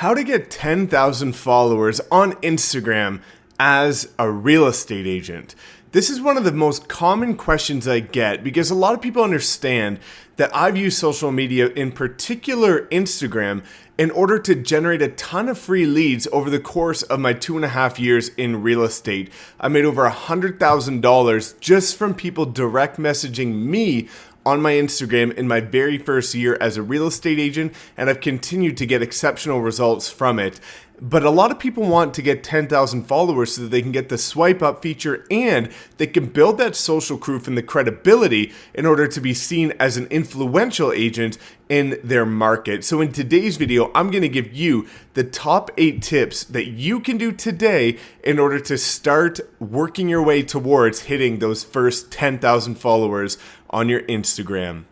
How to get 10,000 followers on Instagram as a real estate agent. This is one of the most common questions I get because a lot of people understand that I've used social media, in particular Instagram, in order to generate a ton of free leads over the course of my 2.5 years in real estate. I made over $100,000 just from people direct messaging me on my Instagram in my very first year as a real estate agent, and I've continued to get exceptional results from it. But a lot of people want to get 10,000 followers so that they can get the swipe up feature and they can build that social proof and the credibility in order to be seen as an influential agent in their market. So in today's video, I'm going to give you the top 8 tips that you can do today in order to start working your way towards hitting those first 10,000 followers on your Instagram.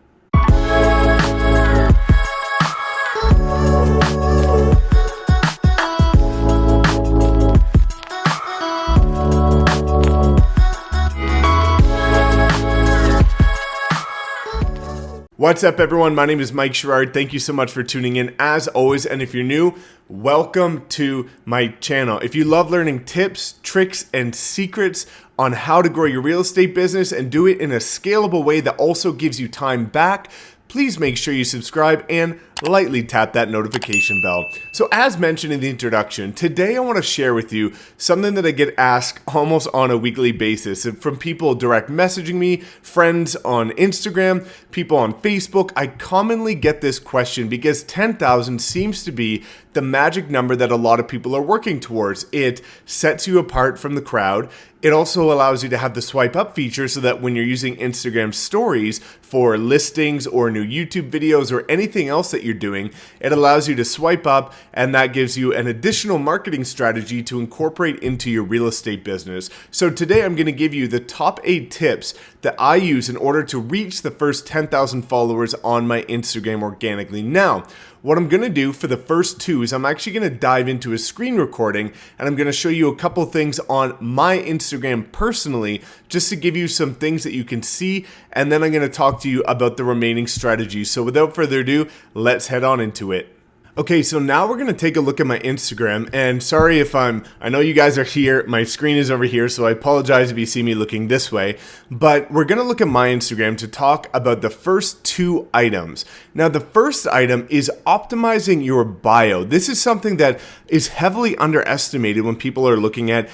What's up, everyone? My name is Mike Sherrard. Thank you so much for tuning in as always. And if you're new, welcome to my channel. If you love learning tips, tricks, and secrets on how to grow your real estate business and do it in a scalable way that also gives you time back, please make sure you subscribe and lightly tap that notification bell. So as mentioned in the introduction, today I want to share with you something that I get asked almost on a weekly basis from people direct messaging me, friends on Instagram, people on Facebook. I commonly get this question because 10,000 seems to be the magic number that a lot of people are working towards. It sets you apart from the crowd. It also allows you to have the swipe up feature so that when you're using Instagram stories for listings or new YouTube videos or anything else that you're doing, it allows you to swipe up, and that gives you an additional marketing strategy to incorporate into your real estate business. So today I'm going to give you the top 8 tips that I use in order to reach the first 10,000 followers on my Instagram organically. Now, what I'm going to do for the first 2 is I'm actually going to dive into a screen recording, and I'm going to show you a couple things on my Instagram personally, just to give you some things that you can see, and then I'm going to talk to you about the remaining strategies. So without further ado, let's head on into it. Okay, so now we're going to take a look at my Instagram, and sorry if I know you guys are here, my screen is over here, so I apologize if you see me looking this way, but we're going to look at my Instagram to talk about the first 2 items. Now, the first item is optimizing your bio. This is something that is heavily underestimated when people are looking at,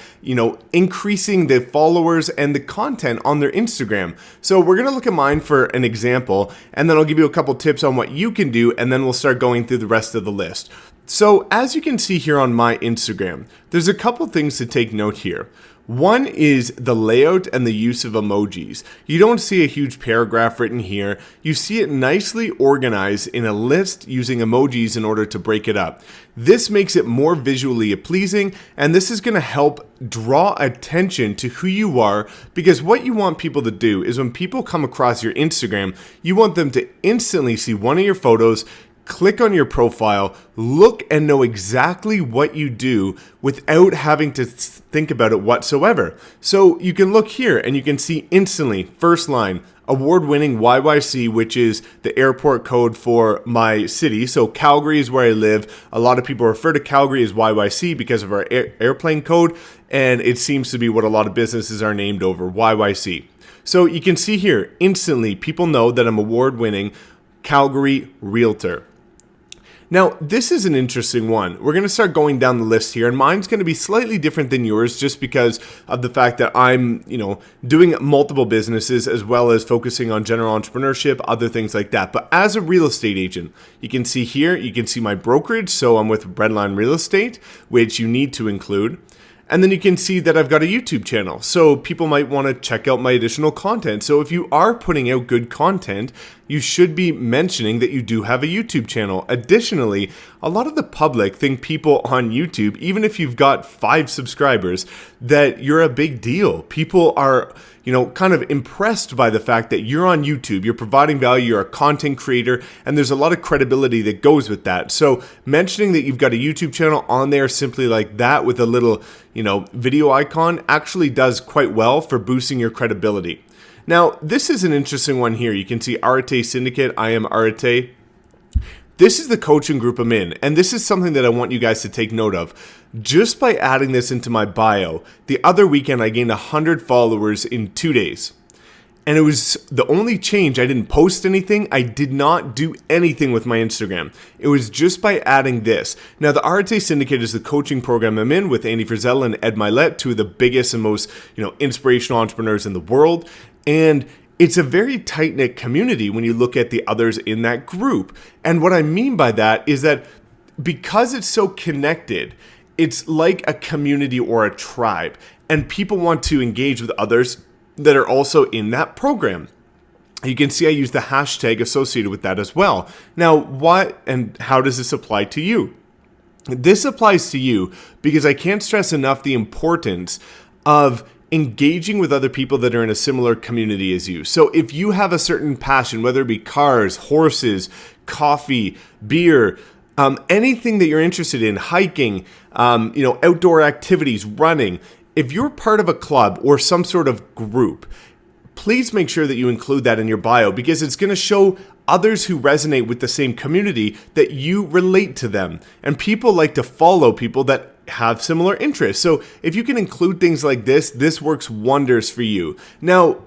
increasing the followers and the content on their Instagram. So we're going to look at mine for an example, and then I'll give you a couple tips on what you can do, and then we'll start going through the rest of the list. So as you can see here on my Instagram, there's a couple things to take note here. One is the layout and the use of emojis. You don't see a huge paragraph written here. You see it nicely organized in a list using emojis in order to break it up. This makes it more visually pleasing, and this is going to help draw attention to who you are, because what you want people to do is when people come across your Instagram, you want them to instantly see one of your photos, click on your profile, look and know exactly what you do without having to think about it whatsoever. So you can look here and you can see instantly, first line, award-winning YYC, which is the airport code for my city. So Calgary is where I live. A lot of people refer to Calgary as YYC because of our airplane code, and it seems to be what a lot of businesses are named over, YYC. So you can see here, instantly, people know that I'm award-winning Calgary realtor. Now, this is an interesting one. We're going to start going down the list here, and mine's going to be slightly different than yours just because of the fact that I'm, doing multiple businesses as well as focusing on general entrepreneurship, other things like that. But as a real estate agent, you can see here, you can see my brokerage. So I'm with Redline Real Estate, which you need to include. And then you can see that I've got a YouTube channel. So people might want to check out my additional content. So if you are putting out good content, you should be mentioning that you do have a YouTube channel. Additionally, a lot of the public think people on YouTube, even if you've got 5 subscribers, that you're a big deal. People are, kind of impressed by the fact that you're on YouTube, you're providing value, you're a content creator, and there's a lot of credibility that goes with that. So mentioning that you've got a YouTube channel on there simply like that with a little, video icon actually does quite well for boosting your credibility. Now, this is an interesting one here. You can see Arete Syndicate. I am Arete. This is the coaching group I'm in, and this is something that I want you guys to take note of. Just by adding this into my bio, the other weekend I gained 100 followers in 2 days. And it was the only change. I didn't post anything. I did not do anything with my Instagram. It was just by adding this. Now, the RTA Syndicate is the coaching program I'm in with Andy Frisella and Ed Milet, two of the biggest and most, inspirational entrepreneurs in the world. And it's a very tight-knit community when you look at the others in that group. And what I mean by that is that because it's so connected, it's like a community or a tribe. And people want to engage with others that are also in that program. You can see I use the hashtag associated with that as well. Now, what and how does this apply to you? This applies to you because I can't stress enough the importance of engaging with other people that are in a similar community as you. So if you have a certain passion, whether it be cars, horses, coffee, beer, anything that you're interested in, hiking, outdoor activities, running, if you're part of a club or some sort of group, please make sure that you include that in your bio because it's going to show others who resonate with the same community that you relate to them. And people like to follow people that have similar interests. So if you can include things like this, this works wonders for you. Now,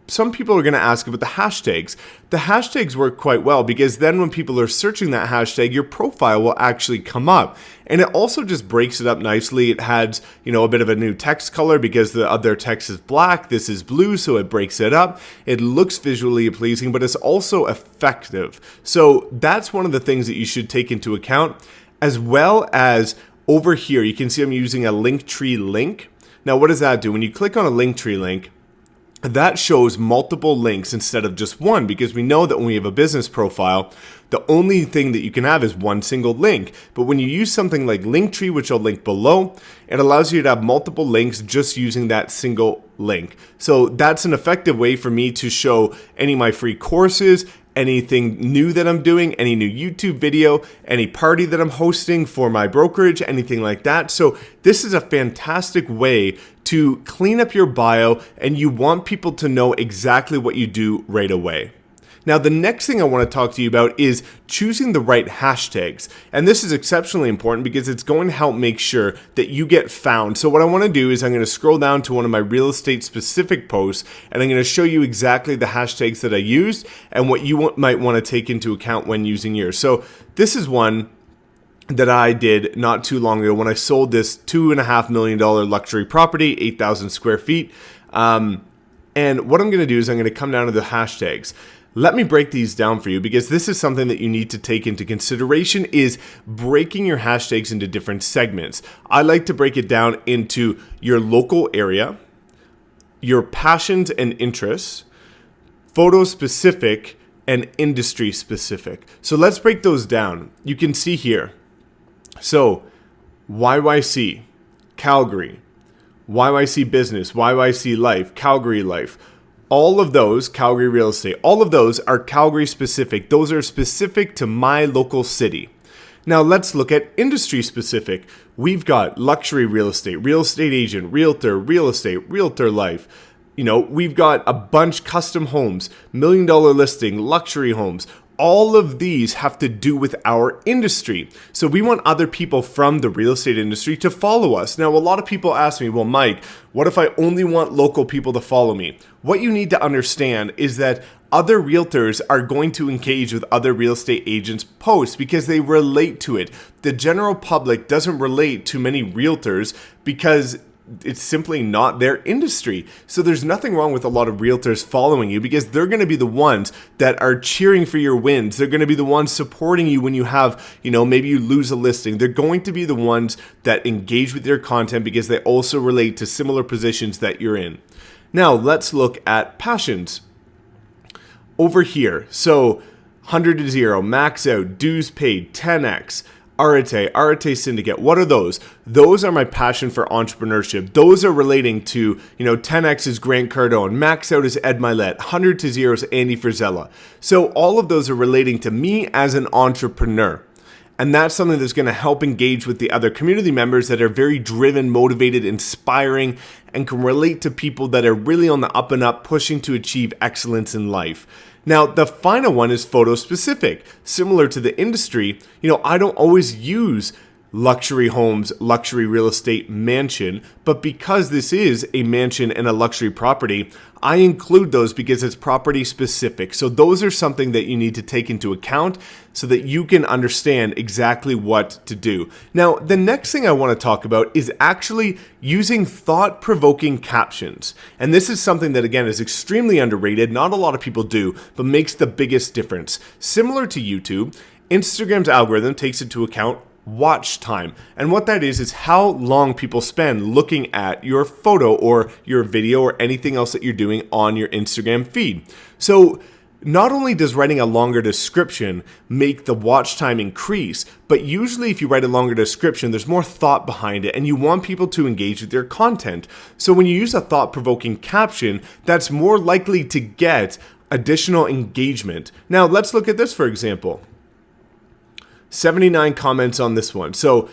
some people are going to ask about the hashtags. The hashtags work quite well because then when people are searching that hashtag, your profile will actually come up. And it also just breaks it up nicely. It has, a bit of a new text color because the other text is black. This is blue, so it breaks it up. It looks visually pleasing, but it's also effective. So that's one of the things that you should take into account, as well as over here, you can see I'm using a Linktree link. Now, what does that do? When you click on a Linktree link, that shows multiple links instead of just one, because we know that when we have a business profile, the only thing that you can have is one single link. But when you use something like Linktree, which I'll link below, it allows you to have multiple links just using that single link. So that's an effective way for me to show any of my free courses, anything new that I'm doing, any new YouTube video, any party that I'm hosting for my brokerage, anything like that. So this is a fantastic way to clean up your bio, and you want people to know exactly what you do right away. Now, the next thing I want to talk to you about is choosing the right hashtags. And this is exceptionally important because it's going to help make sure that you get found. So what I want to do is I'm going to scroll down to one of my real estate specific posts, and I'm going to show you exactly the hashtags that I used and what you might want to take into account when using yours. So this is one that I did not too long ago when I sold this $2.5 million luxury property, 8,000 square feet. And what I'm going to do is I'm going to come down to the hashtags. Let me break these down for you because this is something that you need to take into consideration, is breaking your hashtags into different segments. I like to break it down into your local area, your passions and interests, photo specific, and industry specific. So let's break those down. You can see here. So YYC, Calgary, YYC business, YYC life, Calgary life. All of those, Calgary real estate, all of those are Calgary specific. Those are specific to my local city. Now let's look at industry specific. We've got luxury real estate agent, realtor, real estate, realtor life. We've got a bunch custom homes, $1 million listing, luxury homes. All of these have to do with our industry. So we want other people from the real estate industry to follow us. Now, a lot of people ask me, well, Mike, what if I only want local people to follow me? What you need to understand is that other realtors are going to engage with other real estate agents' posts because they relate to it. The general public doesn't relate to many realtors because it's simply not their industry. So there's nothing wrong with a lot of realtors following you because they're going to be the ones that are cheering for your wins. They're going to be the ones supporting you when you have, maybe you lose a listing. They're going to be the ones that engage with your content because they also relate to similar positions that you're in. Now let's look at passions. Over here, so 100 to 0, max out, dues paid, 10x, RTA Syndicate. What are those? Those are my passion for entrepreneurship. Those are relating to, 10X is Grant Cardone, Max Out is Ed Milet, 100 to 0 is Andy Frisella. So all of those are relating to me as an entrepreneur. And that's something that's going to help engage with the other community members that are very driven, motivated, inspiring, and can relate to people that are really on the up and up, pushing to achieve excellence in life. Now, the final one is photo specific. Similar to the industry, I don't always use luxury homes, luxury real estate, mansion, but because this is a mansion and a luxury property, I include those because it's property specific. So those are something that you need to take into account so that you can understand exactly what to do. Now, the next thing I want to talk about is actually using thought-provoking captions. And this is something that, again, is extremely underrated. Not a lot of people do, but makes the biggest difference. Similar to YouTube, Instagram's algorithm takes into account watch time. And what that is how long people spend looking at your photo or your video or anything else that you're doing on your Instagram feed. So not only does writing a longer description make the watch time increase, but usually if you write a longer description, there's more thought behind it and you want people to engage with your content. So when you use a thought-provoking caption, that's more likely to get additional engagement. Now let's look at this, for example. 79 comments on this one. So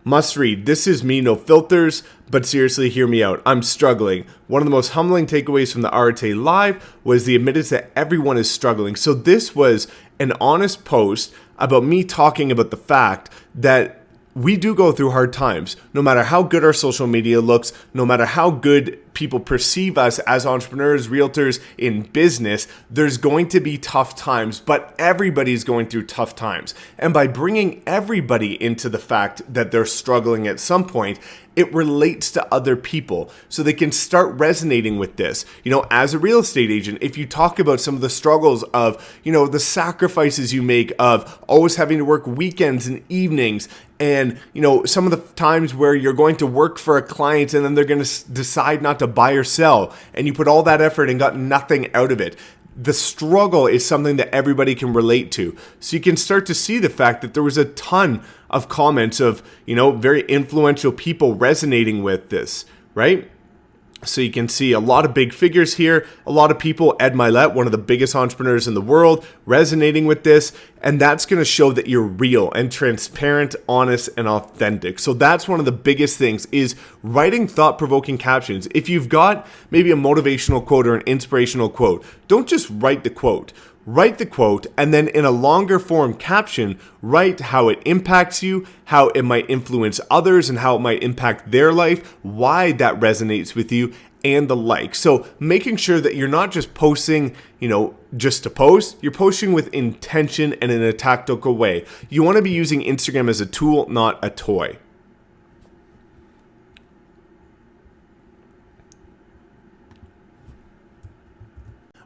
must read. This is me, no filters, but seriously, hear me out. I'm struggling. One of the most humbling takeaways from the RTA Live was the admittance that everyone is struggling. So this was an honest post about me talking about the fact that we do go through hard times. No matter how good our social media looks, no matter how good people perceive us as entrepreneurs, realtors in business, there's going to be tough times, but everybody's going through tough times. And by bringing everybody into the fact that they're struggling at some point, it relates to other people so they can start resonating with this. As a real estate agent, if you talk about some of the struggles of, the sacrifices you make of always having to work weekends and evenings and, some of the times where you're going to work for a client and then they're going to decide not to buy or sell and you put all that effort and got nothing out of it. The struggle is something that everybody can relate to. So you can start to see the fact that there was a ton of comments of, very influential people resonating with this, right? So you can see a lot of big figures here, a lot of people, Ed Milet, one of the biggest entrepreneurs in the world, resonating with this. And that's going to show that you're real and transparent, honest, and authentic. So that's one of the biggest things is writing thought-provoking captions. If you've got maybe a motivational quote or an inspirational quote, don't just write the quote. Write the quote and then in a longer form caption, write how it impacts you, how it might influence others and how it might impact their life, why that resonates with you, and the like. So making sure that you're not just posting, just to post, you're posting with intention and in a tactical way. You want to be using Instagram as a tool, not a toy.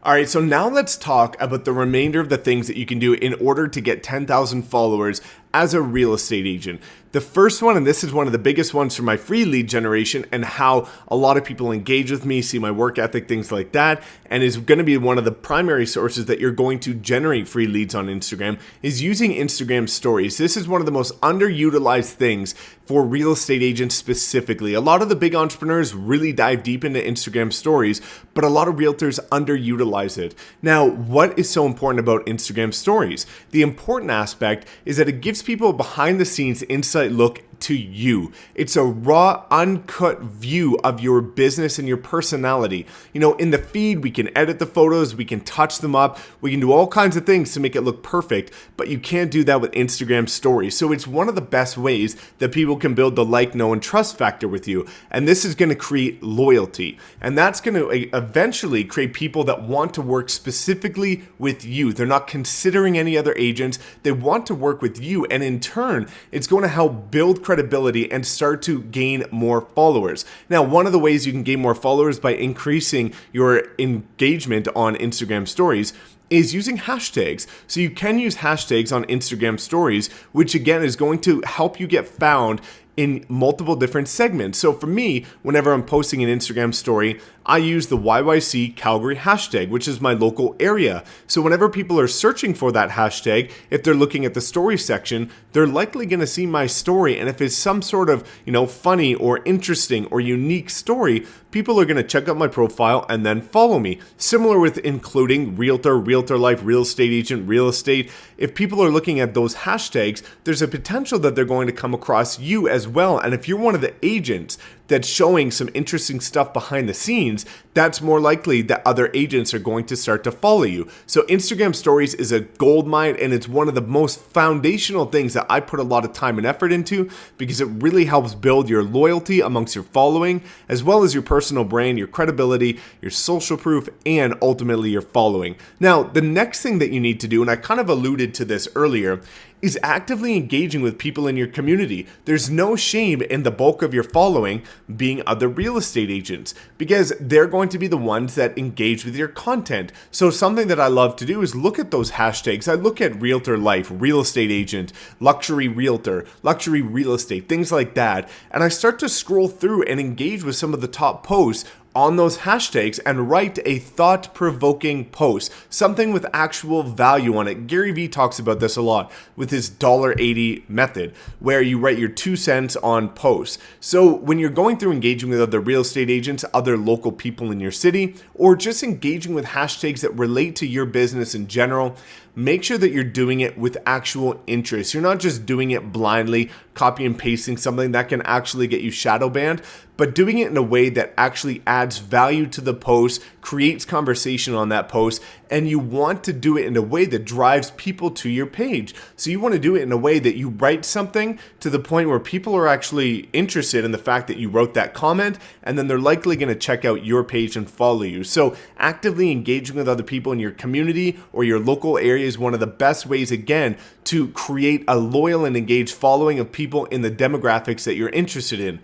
All right, so now let's talk about the remainder of the things that you can do in order to get 10,000 followers as a real estate agent. The first one, and this is one of the biggest ones for my free lead generation and how a lot of people engage with me, see my work ethic, things like that, and is going to be one of the primary sources that you're going to generate free leads on Instagram, is using Instagram stories. This is one of the most underutilized things for real estate agents specifically. A lot of the big entrepreneurs really dive deep into Instagram stories, but a lot of realtors underutilize it. Now, what is so important about Instagram stories? The important aspect is that it gives people a behind the scenes insight look to you. It's a raw, uncut view of your business and your personality. In the feed, we can edit the photos, we can touch them up, we can do all kinds of things to make it look perfect, but you can't do that with Instagram stories. So it's one of the best ways that people can build the like, know, and trust factor with you. And this is going to create loyalty. And that's going to eventually create people that want to work specifically with you. They're not considering any other agents. They want to work with you. And in turn, it's going to help build credibility and start to gain more followers. Now, one of the ways you can gain more followers by increasing your engagement on Instagram stories is using hashtags. So you can use hashtags on Instagram stories, which again is going to help you get found in multiple different segments. So for me, whenever I'm posting an Instagram story, I use the YYC Calgary hashtag, which is my local area. So whenever people are searching for that hashtag, if they're looking at the story section, they're likely going to see my story. And if it's some sort of, funny or interesting or unique story, people are going to check out my profile and then follow me. Similar with including realtor, realtor life, real estate agent, real estate. If people are looking at those hashtags, there's a potential that they're going to come across you as well. And if you're one of the agents that's showing some interesting stuff behind the scenes, that's more likely that other agents are going to start to follow you. So Instagram stories is a gold mine, and it's one of the most foundational things that I put a lot of time and effort into, because it really helps build your loyalty amongst your following, as well as your personal brand, your credibility, your social proof, and ultimately your following. Now, the next thing that you need to do, and I kind of alluded to this earlier, is actively engaging with people in your community. There's no shame in the bulk of your following being other real estate agents, because they're going to be the ones that engage with your content. So something that I love to do is look at those hashtags. I look at realtor life, real estate agent, luxury realtor, luxury real estate, things like that. And I start to scroll through and engage with some of the top posts on those hashtags and write a thought-provoking post, something with actual value on it. Gary Vee talks about this a lot with his $1.80 method, where you write your 2 cents on posts. So when you're going through engaging with other real estate agents, other local people in your city, or just engaging with hashtags that relate to your business in general, make sure that you're doing it with actual interest. You're not just doing it blindly, copy and pasting something that can actually get you shadow banned, but doing it in a way that actually adds value to the post, creates conversation on that post, and you want to do it in a way that drives people to your page. So you want to do it in a way that you write something to the point where people are actually interested in the fact that you wrote that comment, and then they're likely going to check out your page and follow you. So actively engaging with other people in your community or your local area is one of the best ways, again, to create a loyal and engaged following of people in the demographics that you're interested in.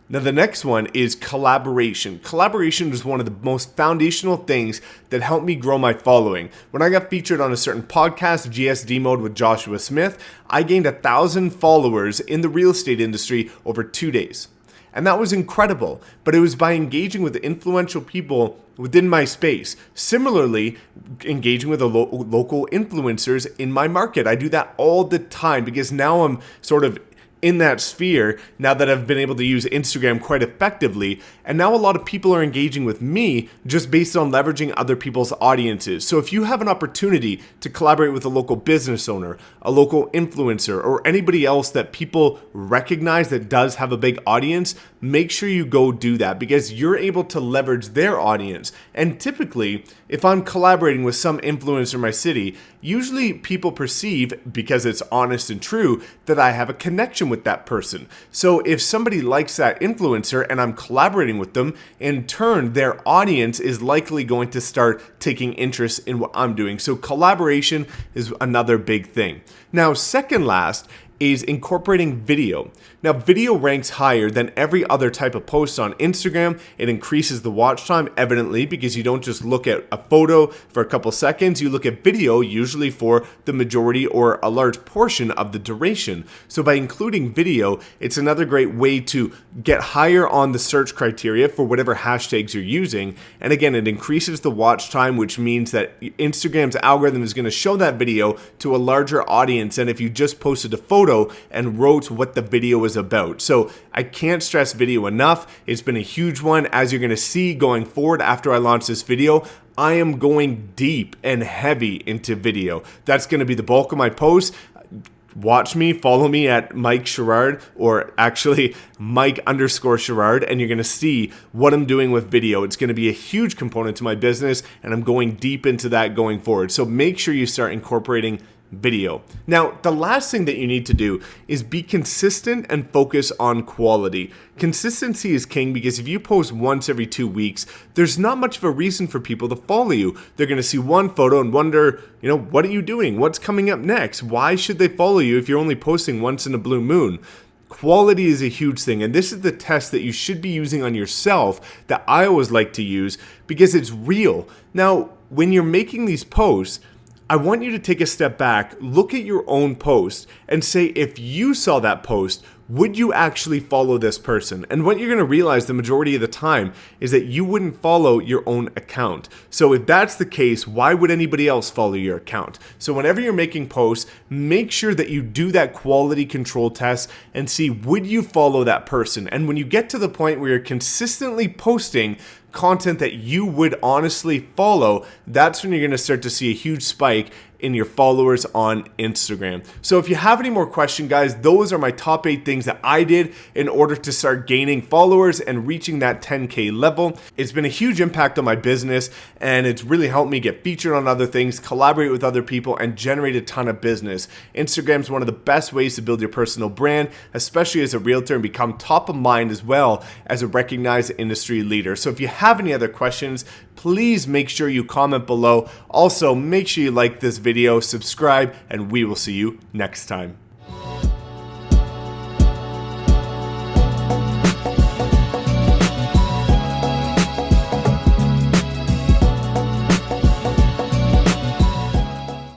Now, the next one is collaboration. Collaboration is one of the most foundational things that helped me grow my following. When I got featured on a certain podcast, GSD Mode with Joshua Smith, I gained 1,000 followers in the real estate industry over 2 days. And that was incredible, but it was by engaging with influential people within my space. Similarly, engaging with the local influencers in my market. I do that all the time because now I'm sort of in that sphere now that I've been able to use Instagram quite effectively. And now a lot of people are engaging with me just based on leveraging other people's audiences. So if you have an opportunity to collaborate with a local business owner, a local influencer, or anybody else that people recognize that does have a big audience, make sure you go do that, because you're able to leverage their audience. And typically, if I'm collaborating with some influencer in my city, usually people perceive, because it's honest and true, that I have a connection with that person. So if somebody likes that influencer and I'm collaborating with them, in turn, their audience is likely going to start taking interest in what I'm doing. So collaboration is another big thing. Now, second last is incorporating video. Now, video ranks higher than every other type of post on Instagram. It increases the watch time, evidently, because you don't just look at a photo for a couple seconds. You look at video usually for the majority or a large portion of the duration. So by including video, it's another great way to get higher on the search criteria for whatever hashtags you're using. And again, it increases the watch time, which means that Instagram's algorithm is going to show that video to a larger audience than if you just posted a photo and wrote what the video is about. So I can't stress video enough. It's been a huge one. As you're going to see going forward after I launch this video, I am going deep and heavy into video. That's going to be the bulk of my posts. Watch me, follow me at Mike Sherrard, or actually Mike_Sherrard, and you're going to see what I'm doing with video. It's going to be a huge component to my business, and I'm going deep into that going forward. So make sure you start incorporating video. Now, the last thing that you need to do is be consistent and focus on quality. Consistency is king, because if you post once every 2 weeks, there's not much of a reason for people to follow you. They're going to see one photo and wonder, what are you doing? What's coming up next? Why should they follow you if you're only posting once in a blue moon? Quality is a huge thing, and this is the test that you should be using on yourself that I always like to use, because it's real. Now, when you're making these posts, I want you to take a step back, look at your own post, and say, if you saw that post, would you actually follow this person? And what you're going to realize the majority of the time is that you wouldn't follow your own account. So if that's the case, why would anybody else follow your account? So whenever you're making posts, make sure that you do that quality control test and see, would you follow that person? And when you get to the point where you're consistently posting content that you would honestly follow, that's when you're going to start to see a huge spike in your followers on Instagram. So if you have any more questions, guys, those are my top 8 things that I did in order to start gaining followers and reaching that 10K level. It's been a huge impact on my business, and it's really helped me get featured on other things, collaborate with other people, and generate a ton of business. Instagram is one of the best ways to build your personal brand, especially as a realtor, and become top of mind as well as a recognized industry leader. So if you have any other questions, please make sure you comment below. Also, make sure you like this video, subscribe, and we will see you next time.